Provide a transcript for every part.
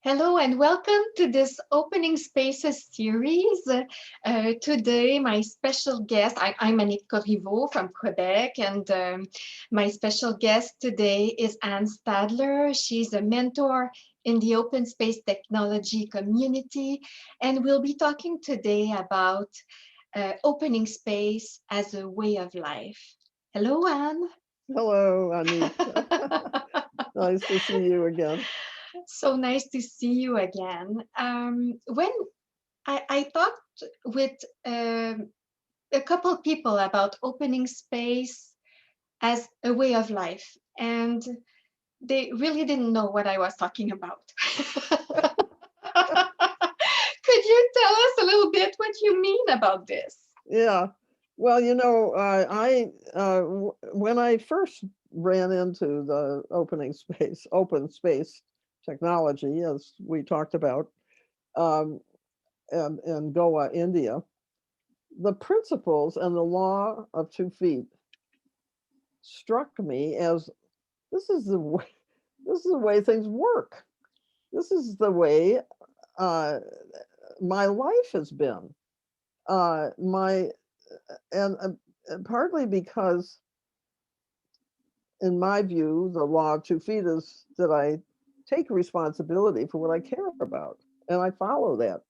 Hello and welcome to this Opening Spaces series. Today, my special guest, I'm Annick Corriveau from Quebec, and my special guest today is Anne Stadler. She's a mentor in the open space technology community, and we'll be talking today about opening space as a way of life. Hello, Anne. Hello, Anik. Nice to see you again. So nice to see you again. When I talked with a couple of people about opening space as a way of life, and they really didn't know what I was talking about. Could you tell us a little bit what you mean about this? Yeah. Well, when I first ran into the open space technology, as we talked about, um, in Goa, India, the principles and the law of 2 feet struck me as this is the way, this is the way things work. This is the way uh, my life has been. My and partly because, in my view, the law of 2 feet is that I take responsibility for what I care about, and I follow that.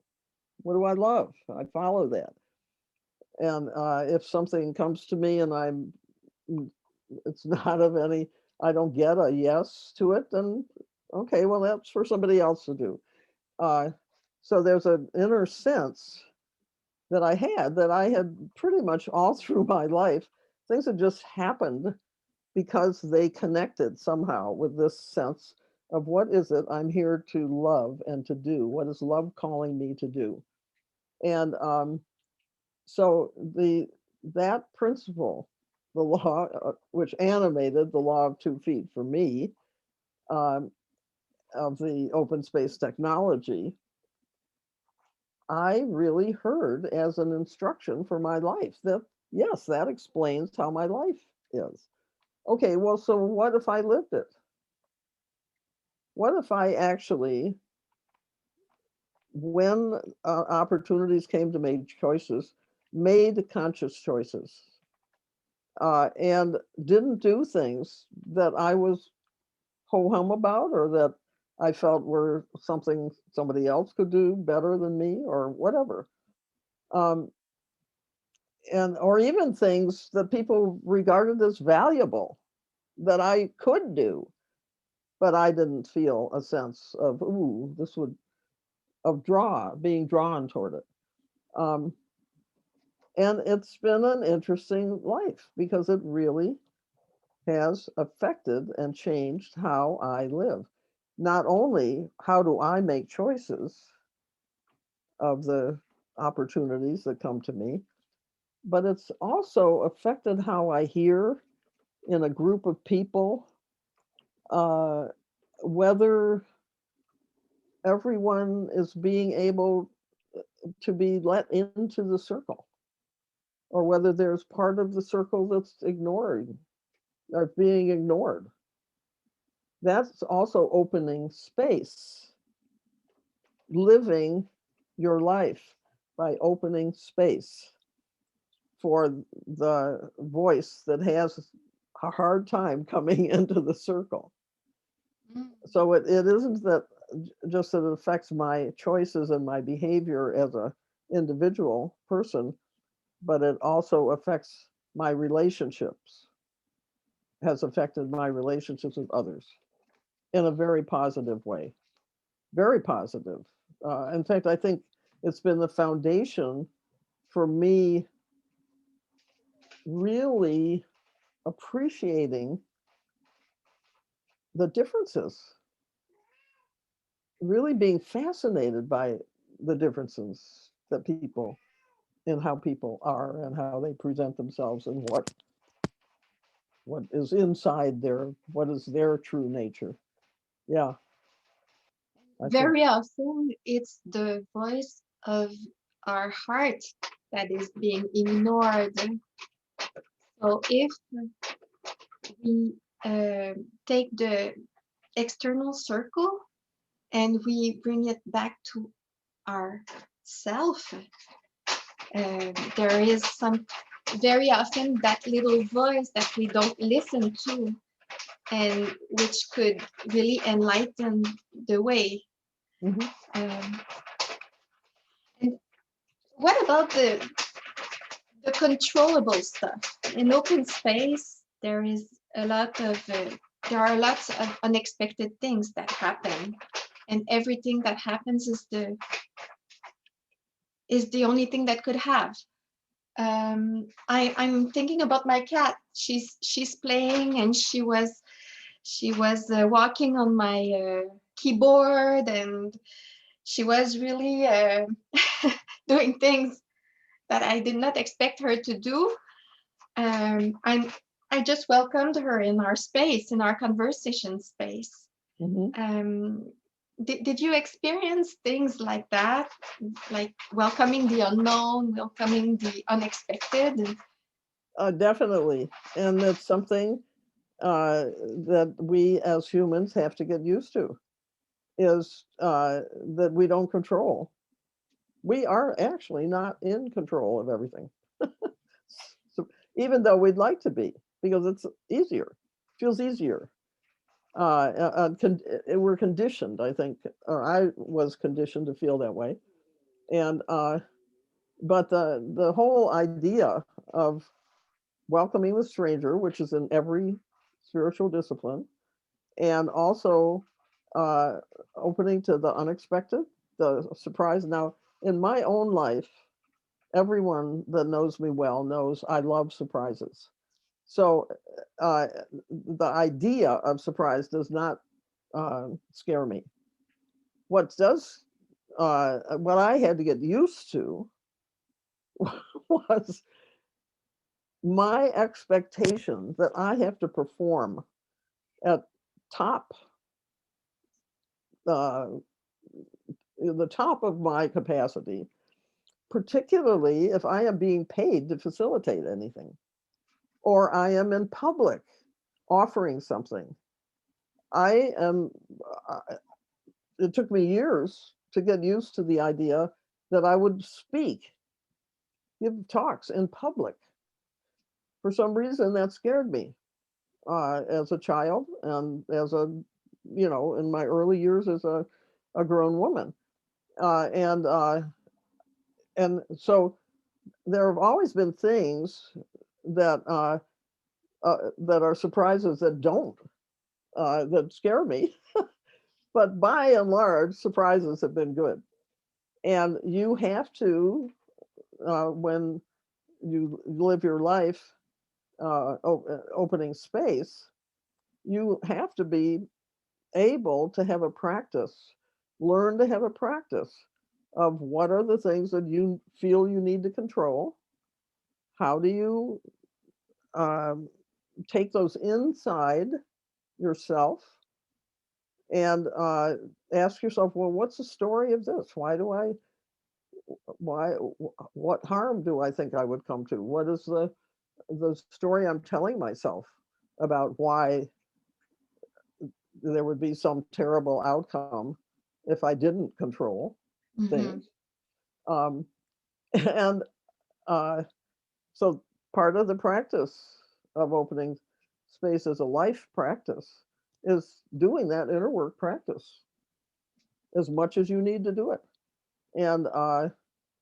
What do I love? I follow that. And if something comes to me and mm, it's not of any, I don't get a yes to it, then okay, well, that's for somebody else to do. Uh, so there's an inner sense that I had pretty much all through my life. Things had just happened because they connected somehow with this sense of what is it I'm here to love and to do? What is love calling me to do? And so that principle, the law, which animated the law of 2 feet for me, um, of the open space technology, I really heard as an instruction for my life that, yes, that explains how my life is. Okay, well, so what if I lived it? What if I actually, when opportunities came to make choices, made conscious choices and didn't do things that I was ho hum about or that I felt were something somebody else could do better than me or whatever. Um, and or even things that people regarded as valuable that I could do, but I didn't feel a sense of, ooh, this would, of being drawn toward it. Um, and it's been an interesting life because it really has affected and changed how I live. Not only how do I make choices of the opportunities that come to me, but it's also affected how I hear in a group of people, uh, whether everyone is being able to be let into the circle, or whether there's part of the circle that's ignored or being ignored. That's also opening space, living your life by opening space for the voice that has a hard time coming into the circle. Mm. So it isn't that just that it affects my choices and my behavior as a individual person, but it also affects my relationships, has affected my relationships with others in a very positive way. Very positive. In fact, I think it's been the foundation for me really appreciating the differences, really being fascinated by the differences that people in how people are and how they present themselves and what is inside their what is their true nature. Yeah, I think. Very often, it's the voice of our heart that is being ignored. So if we take the external circle, and we bring it back to our self. There is some very often that little voice that we don't listen to, and which could really enlighten the way. Mhm. Um, and what about the controllable stuff in open space? There is a lot of there are lots of unexpected things that happen, and everything that happens is the only thing that could have. I'm thinking about my cat. She's playing, and she was walking on my keyboard, and she was really doing things that I did not expect her to do. I just welcomed her in our space, in our conversation space. Mhm. Um, did you experience things like that, like welcoming the unknown, welcoming the unexpected? Definitely, and it's something that we as humans have to get used to, is that we don't control. We are actually not in control of everything. So even though we'd like to be, because it's easier, feels easier. We're conditioned, I think, or I was conditioned to feel that way. And but the whole idea of welcoming the stranger, which is in every spiritual discipline, and also uh, opening to the unexpected, the surprise. Now, in my own life, everyone that knows me well knows I love surprises. So uh, the idea of surprise does not scare me. What does, what I had to get used to was my expectation that I have to perform at top, uh, the top of my capacity, particularly if I am being paid to facilitate anything or I am in public offering something. I am, uh, it took me years to get used to the idea that I would speak, give talks in public. For some reason, that scared me as a child and as a, in my early years as a grown woman. Uh, and, uh, and so there have always been things that, that are surprises that don't, that scare me. But by and large, surprises have been good. And you have to, when you live your life opening space, you have to be able to have a practice, learn to have a practice of what are the things that you feel you need to control. How do you um, take those inside yourself and ask yourself, well, what's the story of this? Why, what harm do I think I would come to? What is the story I'm telling myself about why there would be some terrible outcome if I didn't control Mm-hmm. things? Um, and uh, so part of the practice of opening space as a life practice is doing that inner work practice as much as you need to do it. And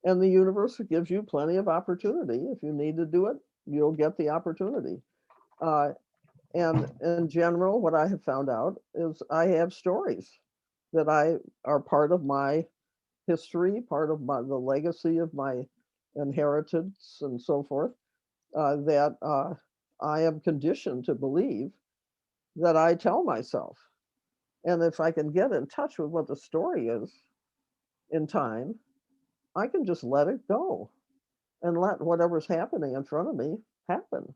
and the universe gives you plenty of opportunity. If you need to do it, you'll get the opportunity. Uh, and in general, what I have found out is I have stories that I are part of my history, part of the legacy of my inheritance, and so forth. That I am conditioned to believe that I tell myself. And if I can get in touch with what the story is in time, I can just let it go and let whatever's happening in front of me happen.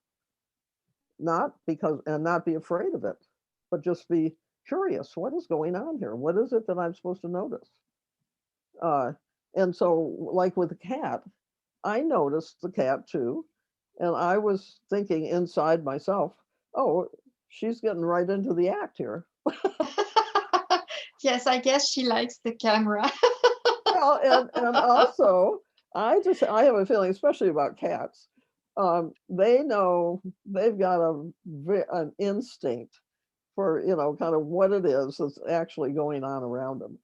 Not because, and not be afraid of it, but just be curious. What is going on here? What is it that I'm supposed to notice? Uh, and so, like with the cat, I noticed the cat too. And I was thinking inside myself, oh, she's getting right into the act here. Yes, I guess she likes the camera. Well, and also, I have a feeling, especially about cats, they know they've got an instinct for, kind of what it is that's actually going on around them,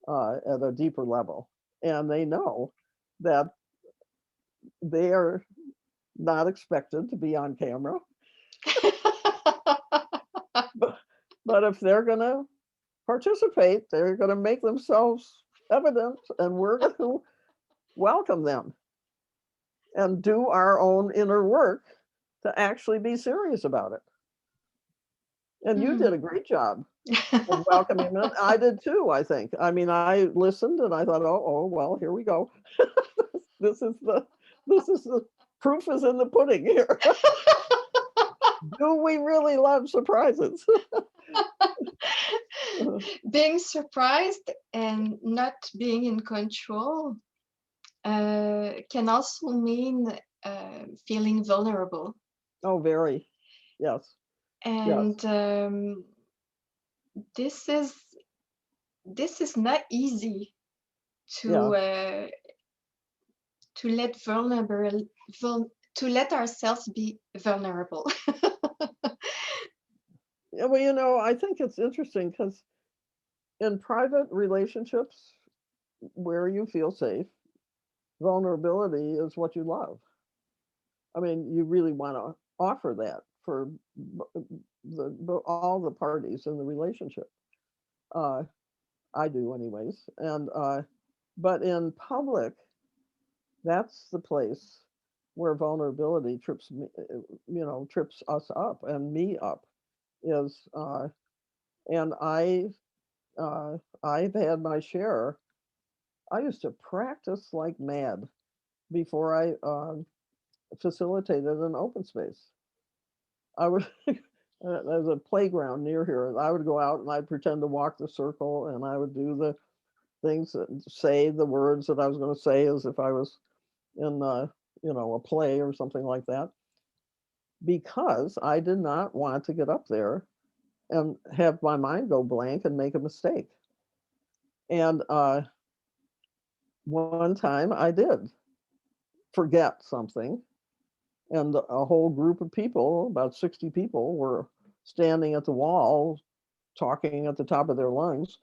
at a deeper level, and they know that they are not expected to be on camera, but if they're going to participate, they're going to make themselves evident, and we're going to welcome them and do our own inner work to actually be serious about it. And you did Hmm. a great job of welcoming them. I did too, I think. I mean, I listened and I thought, oh, well, here we go. This is the proof is in the pudding here. Do we really love surprises? Being surprised and not being in control can also mean feeling vulnerable. Oh, very. Yes. Yes. And this is this is not easy Yeah. to let to let ourselves be vulnerable. Yeah, well, I think it's interesting because in private relationships where you feel safe, vulnerability is what you love. I mean, you really want to offer that for all the parties in the relationship. Uh, I do, anyways. And but in public, that's the place where vulnerability trips me, trips us up and me up. Is and I've had my share. I used to practice like mad before I facilitated an open space. I would there's a playground near here, and I would go out and I'd pretend to walk the circle, and I would do the things that say the words that I was going to say as if I was in a play or something like that, because I did not want to get up there and have my mind go blank and make a mistake. And one time I did forget something, and a whole group of people, about 60 people, were standing at the wall talking at the top of their lungs,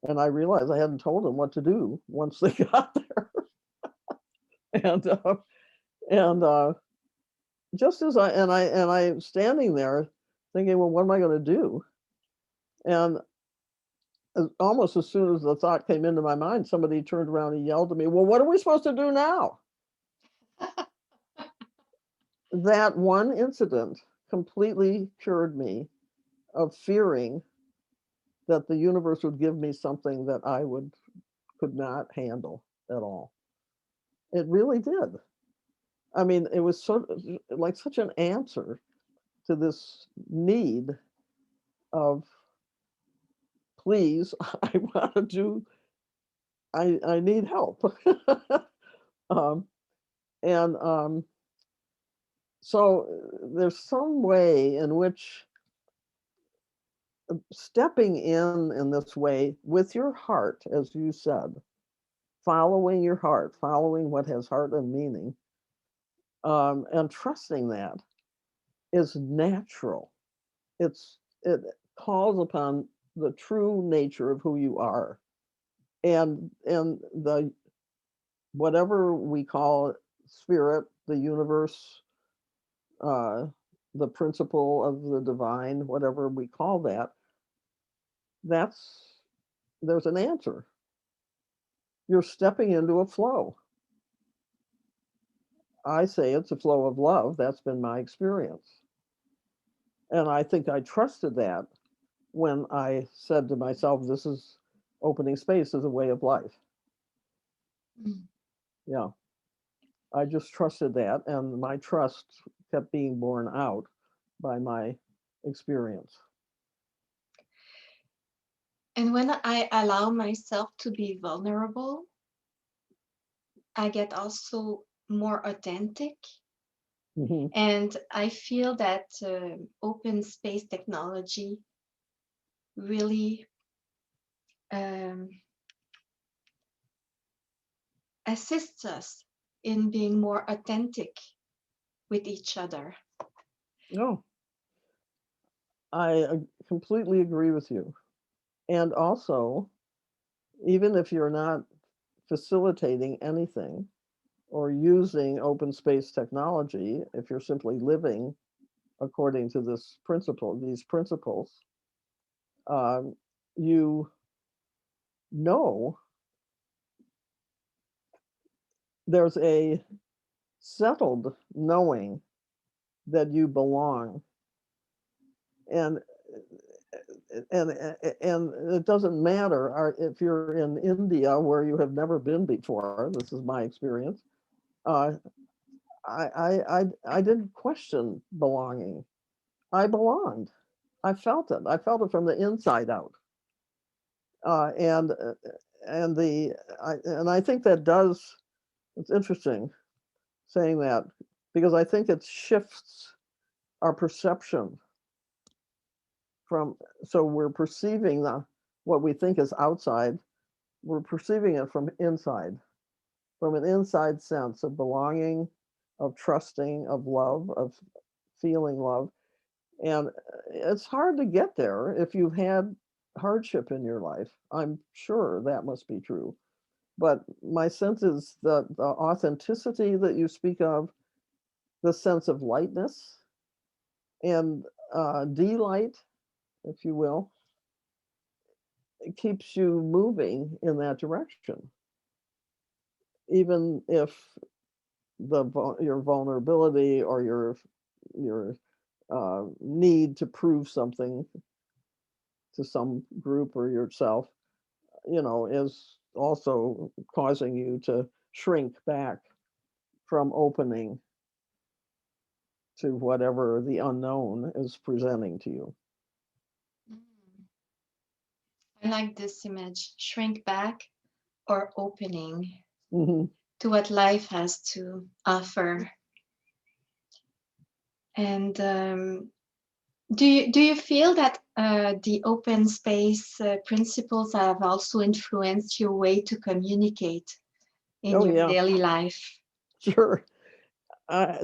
and I realized I hadn't told them what to do once they got there. and and just as I standing there thinking, well, what am I going to do? And almost as soon as the thought came into my mind, somebody turned around and yelled at me, well, what are we supposed to do now? That one incident completely cured me of fearing that the universe would give me something that I could not handle at all. It really did. I mean, it was like such an answer to this need of, please, I want to do, I need help. um, and so there's some way in which stepping in this way with your heart, as you said, following your heart, following what has heart and meaning, and trusting that is natural. It calls upon the true nature of who you are, and the whatever we call it, spirit, the universe, uh, the principle of the divine, whatever we call that, that's there's an answer. You're stepping into a flow. I say it's a flow of love. That's been my experience. And I think I trusted that when I said to myself, this is opening space as a way of life. Mm. Yeah. I just trusted that. And my trust kept being borne out by my experience. And when I allow myself to be vulnerable, I get also more authentic. Hmm. And I feel that open space technology really um, assists us in being more authentic with each other. No, I completely agree with you. And also, even if you're not facilitating anything or using open space technology, if you're simply living according to these principles, um, you know there's a settled knowing that you belong, and and it doesn't matter if you're in India where you have never been before. This is my experience. Uh, I didn't question belonging. I belonged. I felt it. I felt it from the inside out. Uh, and uh, and I think that does. It's interesting saying that because I think it shifts our perception from, so we're perceiving the what we think is outside, we're perceiving it from inside, from an inside sense of belonging, of trusting, of love, of feeling love. And it's hard to get there if you've had hardship in your life. I'm sure that must be true. But my sense is that the authenticity that you speak of, the sense of lightness and delight, if you will, it keeps you moving in that direction, even if your vulnerability or your need to prove something to some group or yourself, is also causing you to shrink back from opening to whatever the unknown is presenting to you. Mm. I like this image, shrink back or opening Mhm. to what life has to offer. And do you feel that the open space principles have also influenced your way to communicate in Oh your yeah, daily life? sure.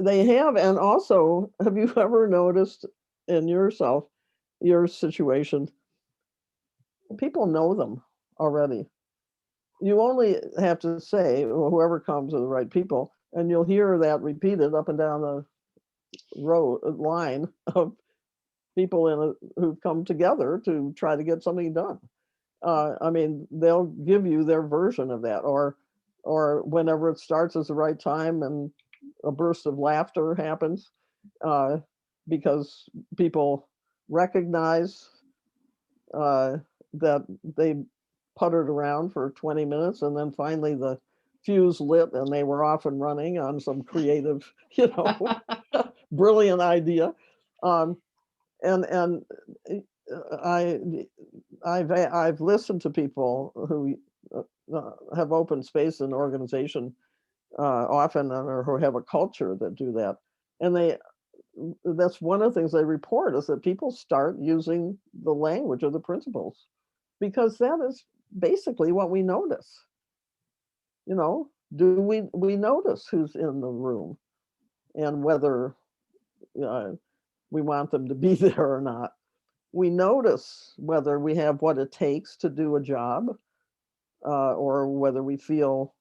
They have, and also, have you ever noticed in yourself, your situation, people know them already. You only have to say, well, whoever comes are the right people, and you'll hear that repeated up and down the road line of people who've come together to try to get something done. I mean, they'll give you their version of that, or whenever it starts is the right time and a burst of laughter happens, uh, because people recognize uh, that they puttered around for 20 minutes and then finally the fuse lit and they were off and running on some creative, brilliant idea. Um, and I I've listened to people who have open space in organization often, or who have a culture that do that, and that's one of the things they report is that people start using the language of the principles because that is basically what we notice. Do we notice who's in the room and whether uh, we want them to be there or not. We notice whether we have what it takes to do a job, or whether we feel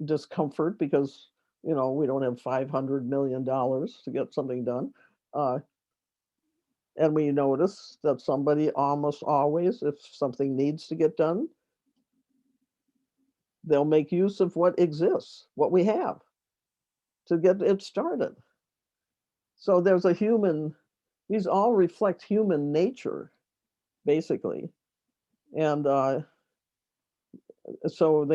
discomfort because we don't have $500 million to get something done. Uh, and we notice that somebody almost always, if something needs to get done, they'll make use of what exists, what we have, to get it started. So there's a human, these all reflect human nature, basically. And so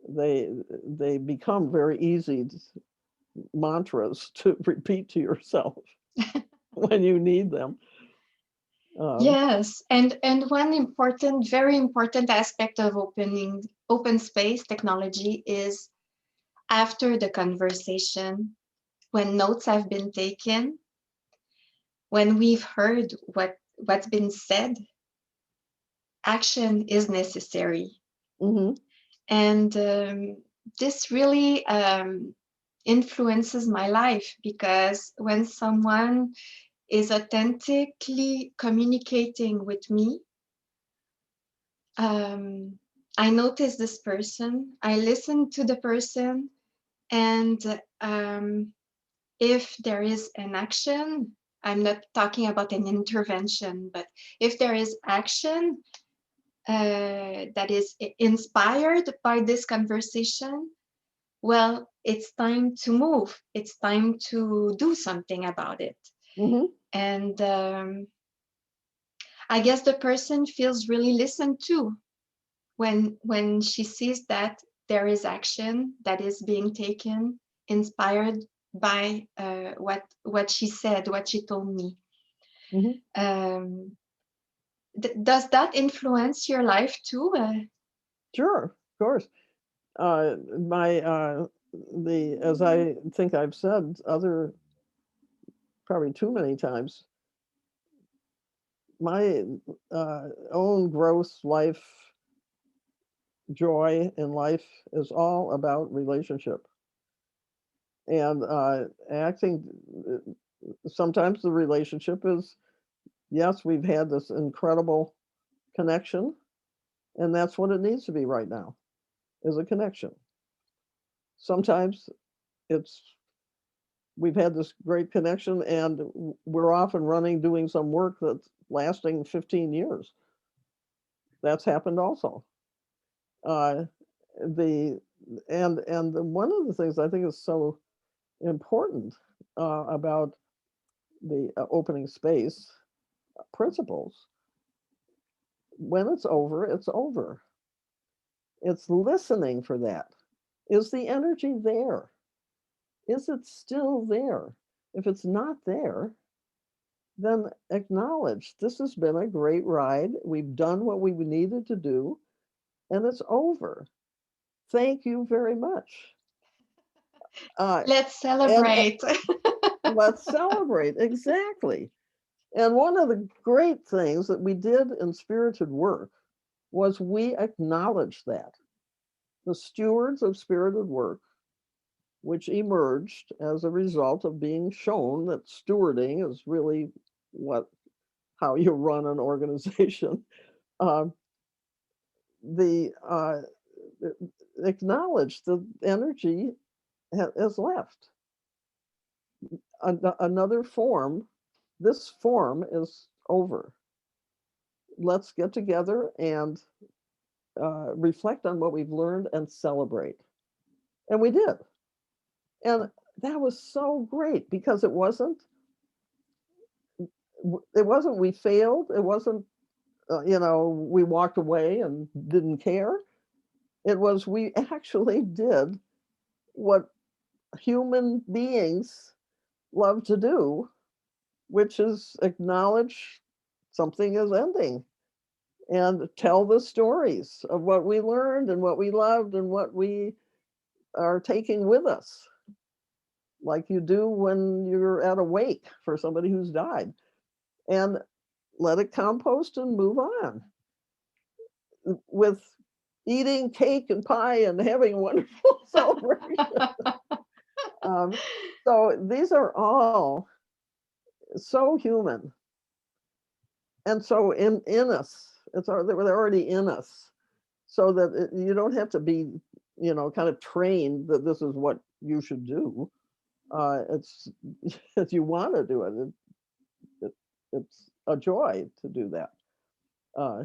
they become very easy mantras to repeat to yourself when you need them. Um, Yes, and one important, very important aspect of open space technology is after the conversation, when notes have been taken, when we've heard what's been said, action is necessary. Mm-hmm. And this really influences my life, because when someone is authentically communicating with me, um, I notice this person, I listen to the person, and if there is an action, I'm not talking about an intervention, but if there is action that is inspired by this conversation, well, it's time to move. It's time to do something about it. Mm-hmm. And I guess the person feels really listened to when she sees that there is action that is being taken, inspired by what she said, what she told me. Mm-hmm. Um, does that influence your life too? Sure, of course. My the as I think I've said other probably too many times, my own growth, life, joy in life is all about relationship and acting. Sometimes the relationship is, yes, we've had this incredible connection, and that's what it needs to be right now, is a connection. Sometimes it's we've had this great connection and we're off and running doing some work that's lasting 15 years. That's happened also. Uh, the one of the things I think is so important about the opening space principles, when it's over, it's over. It's listening for that. Is the energy there? Is it still there? If it's not there, then acknowledge this has been a great ride. We've done what we needed to do, and it's over. Thank you very much. Uh, Let's and celebrate. let's celebrate. Exactly. And one of the great things that we did in spirited work was we acknowledged that. The stewards of spirited work, which emerged as a result of being shown that stewarding is really what how you run an organization. Uh, the acknowledge the energy has left. Another form, this form is over. Let's get together and reflect on what we've learned and celebrate. And we did. And that was so great because it wasn't we failed. It wasn't we walked away and didn't care. It was we actually did what human beings love to do, which is acknowledge something is ending and tell the stories of what we learned and what we loved and what we are taking with us, like you do when you're at a wake for somebody who's died, and let it compost and move on with eating cake and pie and having a wonderful celebration. Um, so these are all so human and so in us. They're already in us, so that you don't have to be, kind of trained that this is what you should do. It's if you want to do it, it's a joy to do that. Uh,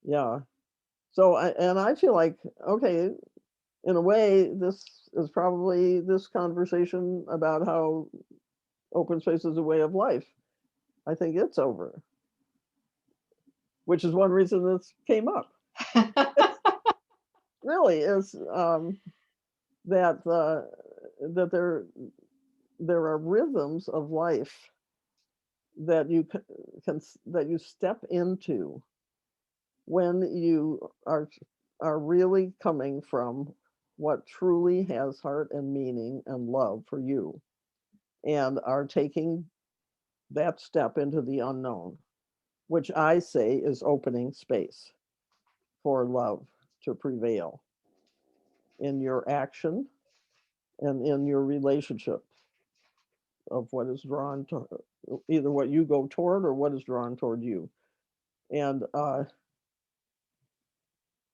yeah. So I feel like, okay, in a way, this is probably this conversation about how open space is a way of life. I think it's over, which is one reason this came up. Really is that that there are rhythms of life that you can that you step into when you are really coming from what truly has heart and meaning and love for you, and are taking that step into the unknown, which I say is opening space. for love to prevail in your action and in your relationship of what is drawn to either what you go toward or what is drawn toward you. And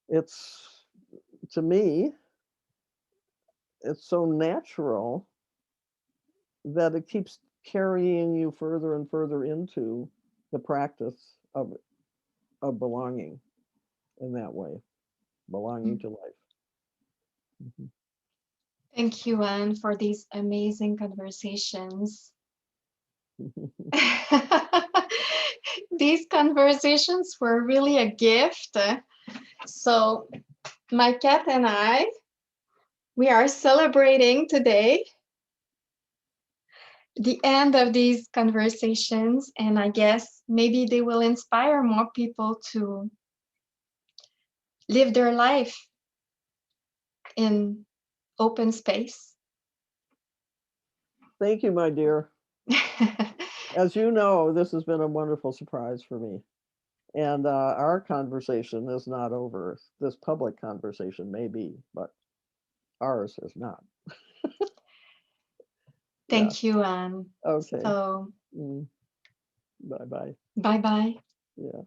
it's, to me, it's so natural that it keeps carrying you further and further into the practice of belonging in that way, belonging to life. Mhm. Thank you, Anne, for these amazing conversations. These conversations were really a gift. So my cat and I, we are celebrating today the end of these conversations, and I guess maybe they will inspire more people to live their life in open space. Thank you, my dear. As you know, this has been a wonderful surprise for me. And our conversation is not over. This public conversation may be, but ours is not. Yeah. Thank you, Anne. Okay. So, Mm. Bye bye. bye bye. Yes.